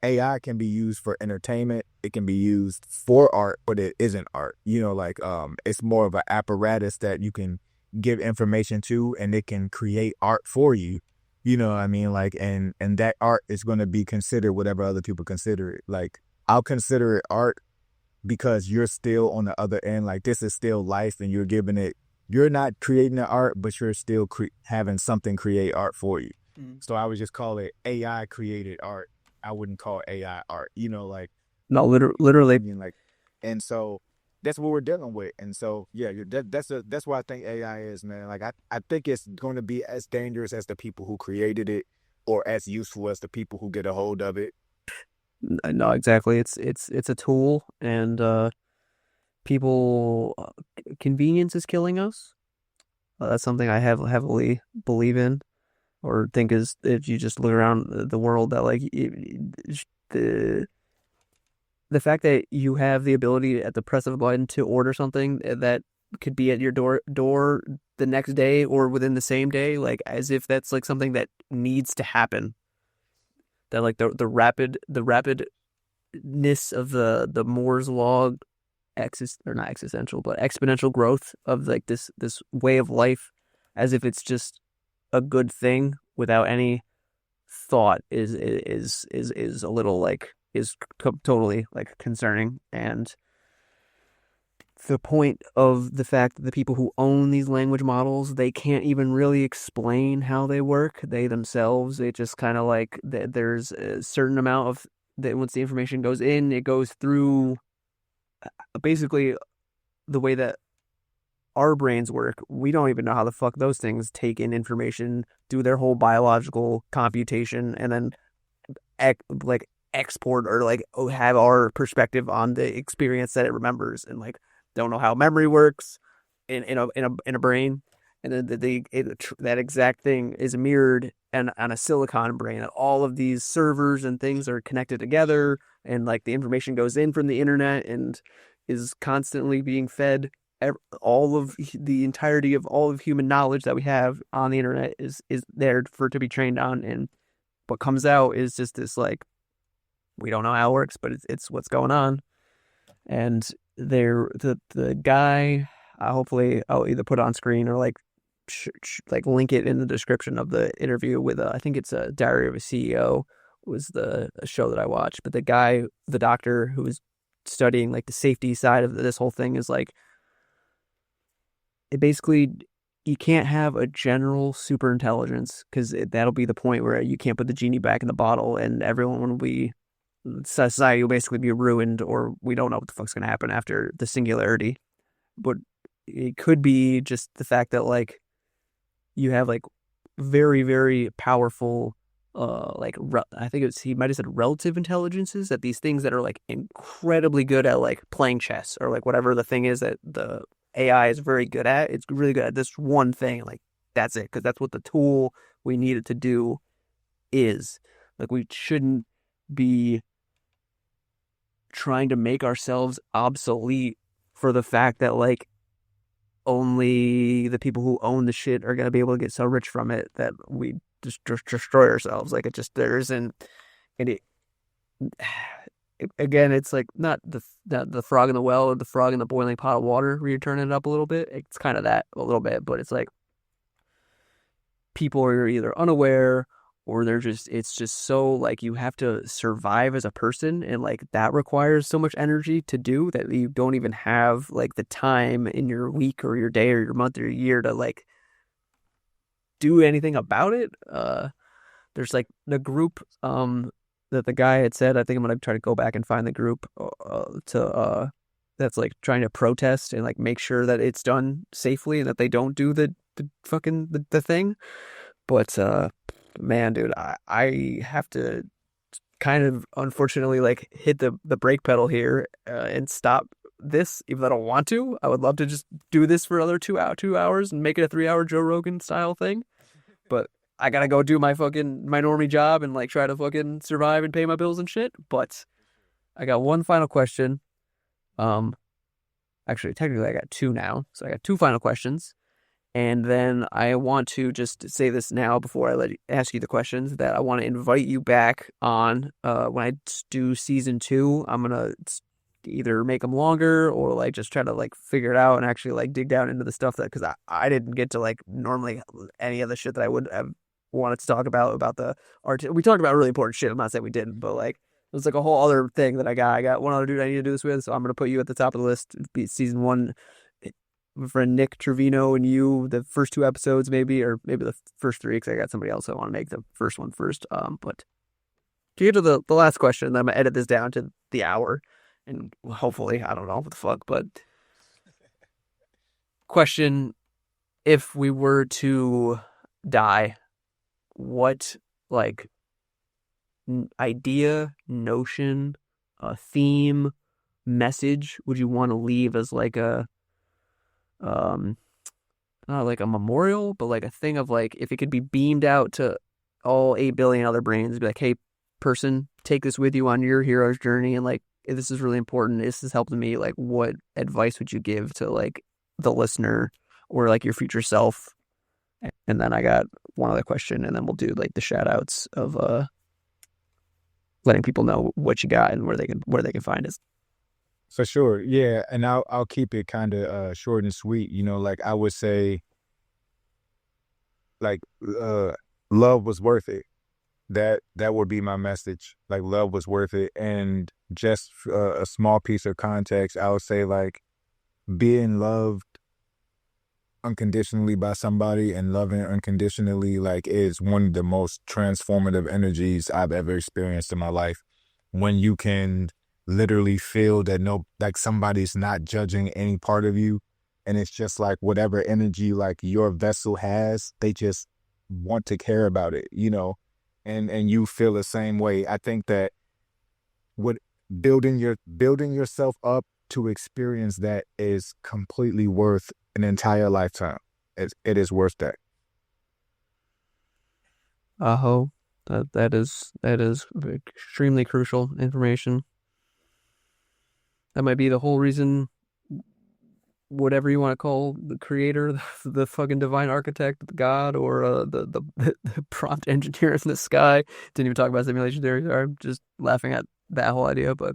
Speaker 2: AI can be used for entertainment. It can be used for art, but it isn't art. Like it's more of an apparatus that you can give information to, and it can create art for you. You know what I mean? Like, and that art is going to be considered whatever other people consider it. Like, I'll consider it art because you're still on the other end. Like, this is still life, and you're giving it. You're not creating the art, but you're still having something create art for you. So I would just call it AI created art. I wouldn't call AI art, like,
Speaker 1: No,
Speaker 2: I
Speaker 1: literally.
Speaker 2: mean, like, and so that's what we're dealing with. And so, yeah, that's what I think AI is, man. Like, I think it's going to be as dangerous as the people who created it or as useful as the people who get a hold of it.
Speaker 1: No, exactly. It's a tool, and people, convenience is killing us. That's something I have heavily believe in, or think is, if you just look around the world, that like the the fact that you have the ability at the press of a button to order something that could be at your door the next day or within the same day, like as if that's like something that needs to happen. That like the rapidness of the Moore's law, or not existential, but exponential growth of like this way of life, as if it's just a good thing without any thought, is a little like, is totally like concerning. And the point of the fact that the people who own these language models, they can't even really explain how they work. They themselves, they just kind of like, there's a certain amount of that, once the information goes in, it goes through basically the way that our brains work. We don't even know how the fuck those things take in information, do their whole biological computation, and then like export, or like have our perspective on the experience that it remembers, and like don't know how memory works in a brain. and then that exact thing is mirrored and on a silicon brain. All of these servers and things are connected together, and like the information goes in from the internet and is constantly being fed. All of the entirety of all of human knowledge that we have on the internet is there for it to be trained on, and what comes out is just this like we don't know how it works, but it's what's going on. And the guy, hopefully I'll either put on screen or like like link it in the description of the interview with I think it's a Diary of a CEO was the show that I watched. But the guy, the doctor who was studying like the safety side of this whole thing is like it basically you can't have a general super intelligence because that'll be the point where you can't put the genie back in the bottle and everyone will be society will basically be ruined, or we don't know what the fuck's going to happen after the singularity. But it could be just the fact that like you have like very, very powerful I think he might have said relative intelligences, that these things that are like incredibly good at like playing chess or like whatever the thing is that the AI is very good at. It's really good at this one thing. Like that's it, because that's what the tool we needed to do is. Like we shouldn't be trying to make ourselves obsolete for the fact that like only the people who own the shit are gonna be able to get so rich from it that we just destroy ourselves. Like it just there isn't, and again, it's like not the frog in the well or the frog in the boiling pot of water where you're turning it up a little bit. It's kind of that a little bit, but it's like people are either unaware or it's just so like you have to survive as a person, and like that requires so much energy to do that you don't even have like the time in your week or your day or your month or your year to like do anything about it. There's like the group that the guy had said, I think I'm gonna try to go back and find the group to that's like trying to protest and like make sure that it's done safely and that they don't do the fucking the thing. But man, dude, I have to kind of unfortunately like hit the brake pedal here and stop this, even though I don't want to. I would love to just do this for another 2 hours and make it a 3 hour Joe Rogan style thing. But I gotta go do my normie job and like try to fucking survive and pay my bills and shit. But I got one final question. Um, actually, technically, I got two now, so I got two final questions. And then I want to just say this now before I ask you the questions, that I want to invite you back on when I do season 2. I'm gonna either make them longer or like just try to like figure it out and actually like dig down into the stuff that, because I didn't get to like normally any of the shit that I would have wanted to talk about the art. We talked about really important shit. I'm not saying we didn't, but like it was like a whole other thing that I got one other dude I need to do this with, so I'm gonna put you at the top of the list. Be season 1. My friend Nick Trevino and you, the first 2 episodes maybe, or maybe the first 3, because I got somebody else I want to make the first one first. But to get to the last question, I'm gonna edit this down to the hour, and hopefully, I don't know what the fuck, but question: if we were to die, what like idea, notion, theme, message would you want to leave as like a um not like a memorial, but like a thing of like if it could be beamed out to all 8 billion other brains, be like, hey, person, take this with you on your hero's journey, and like if this is really important, this is helping me. Like, what advice would you give to like the listener or like your future self? And then I got one other question, and then we'll do like the shout outs of letting people know what you got and where they can find us.
Speaker 2: For sure. Yeah. And I'll keep it kind of short and sweet. You know, like I would say, like, love was worth it. That would be my message. Like, love was worth it. And just a small piece of context, I would say, like, being loved unconditionally by somebody and loving unconditionally, like, is one of the most transformative energies I've ever experienced in my life. When you can literally feel that like somebody's not judging any part of you, and it's just like whatever energy like your vessel has, they just want to care about it, you know, and you feel the same way. I think that what building yourself up to experience that is completely worth an entire lifetime. it is worth that.
Speaker 1: Aho, that is extremely crucial information. That might be the whole reason, whatever you want to call the creator, the fucking divine architect, the god, or the prompt engineer in the sky. Didn't even talk about simulation theory. I'm just laughing at that whole idea, but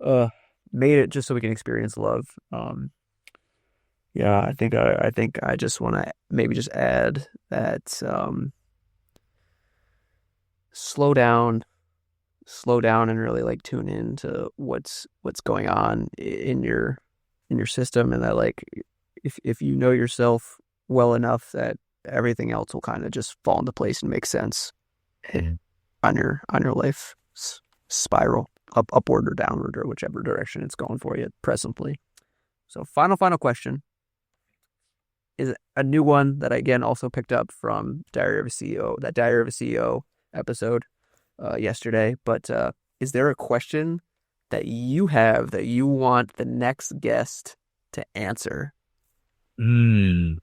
Speaker 1: uh, made it just so we can experience love. Yeah, I think I just want to maybe just add that slow down, slow down, and really like tune in to what's going on in your system, and that like if you know yourself well enough, that everything else will kind of just fall into place and make sense on your life spiral upward or downward or whichever direction it's going for you presently. So final question is a new one that I again also picked up from Diary of a CEO, that Diary of a CEO episode yesterday. But is there a question that you have that you want the next guest to answer?
Speaker 2: Mm.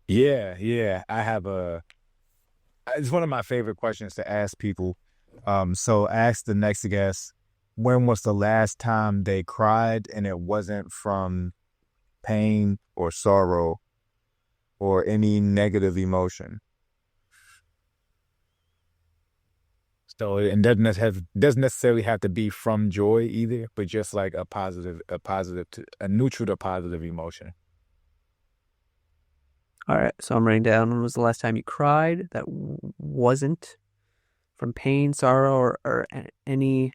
Speaker 2: Yeah, yeah. I have a. It's one of my favorite questions to ask people. So ask the next guest, when was the last time they cried and it wasn't from pain or sorrow or any negative emotion? So it doesn't necessarily have to be from joy either, but just like a neutral to positive emotion.
Speaker 1: All right, so I'm writing down, when was the last time you cried that wasn't from pain, sorrow, or any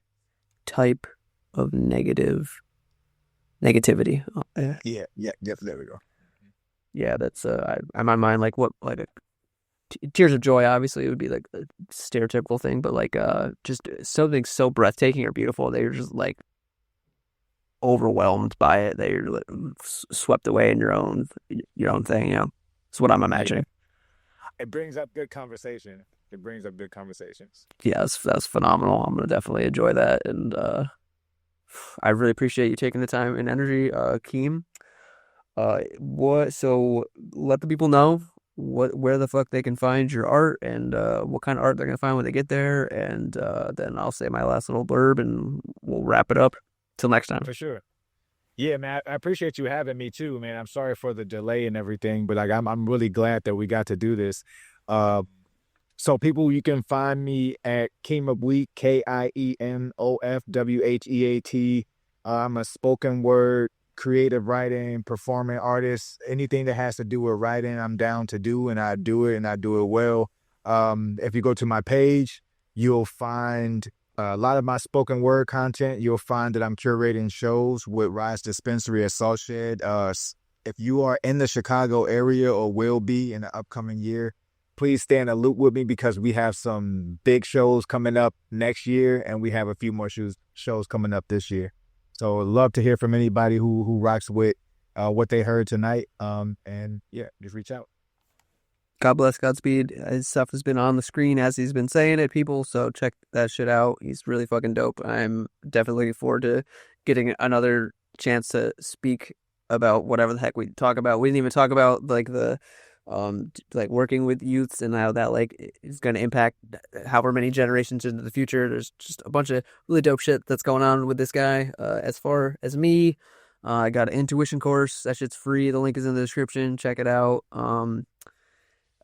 Speaker 1: type of negativity? Yeah,
Speaker 2: Yeah. There we go.
Speaker 1: yeah, that's in my mind like what like a tears of joy. Obviously, it would be like a stereotypical thing, but like just something so breathtaking or beautiful that you're just like overwhelmed by it, that you're like, swept away in your own thing. You know, it's what I'm
Speaker 2: Yeah,
Speaker 1: imagining.
Speaker 2: it brings up good conversation. It brings up good conversations.
Speaker 1: Yeah, that's phenomenal. I'm gonna definitely enjoy that, and I really appreciate you taking the time and energy, Keem. What? So let the people know where the fuck they can find your art, and what kind of art they're gonna find when they get there, and then I'll say my last little blurb, and we'll wrap it up. Till next time.
Speaker 2: For sure. Yeah, man, I appreciate you having me too, man. I'm sorry for the delay and everything, but like I'm really glad that we got to do this. Uh, so people, you can find me at KiemofWheat, KiemofWheat. I'm a spoken word, creative writing, performing artist. Anything that has to do with writing, I'm down to do, and I do it, and I do it well. If you go to my page, you'll find a lot of my spoken word content. You'll find that I'm curating shows with Rise Dispensary Associate. If you are in the Chicago area or will be in the upcoming year, please stay in the loop with me because we have some big shows coming up next year, and we have a few more shows coming up this year. So I'd love to hear from anybody who rocks with what they heard tonight. And yeah, just reach out.
Speaker 1: God bless, Godspeed. His stuff has been on the screen as he's been saying it, people. So check that shit out. He's really fucking dope. I'm definitely looking forward to getting another chance to speak about whatever the heck we talk about. We didn't even talk about like the like working with youths and how that like is going to impact however many generations into the future. There's just a bunch of really dope shit that's going on with this guy. As far as me, I got an intuition course. That shit's free. The link is in the description. Check it out.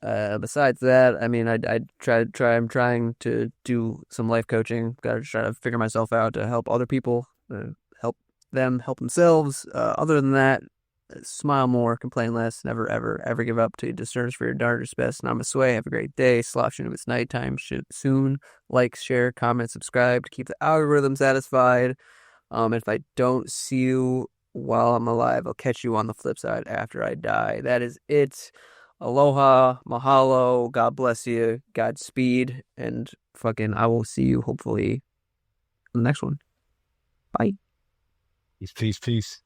Speaker 1: Besides that, I mean, I'm trying to do some life coaching. Got to try to figure myself out to help other people, help them help themselves. Other than that, smile more, complain less, never, ever, ever give up till you discern for your darkest best. Namaste. Have a great day. Slosh into its nighttime soon. Like, share, comment, subscribe to keep the algorithm satisfied. If I don't see you while I'm alive, I'll catch you on the flip side after I die. That is it. Aloha, mahalo, God bless you, Godspeed, and fucking I will see you hopefully in the next one. Bye.
Speaker 2: Peace, peace, peace.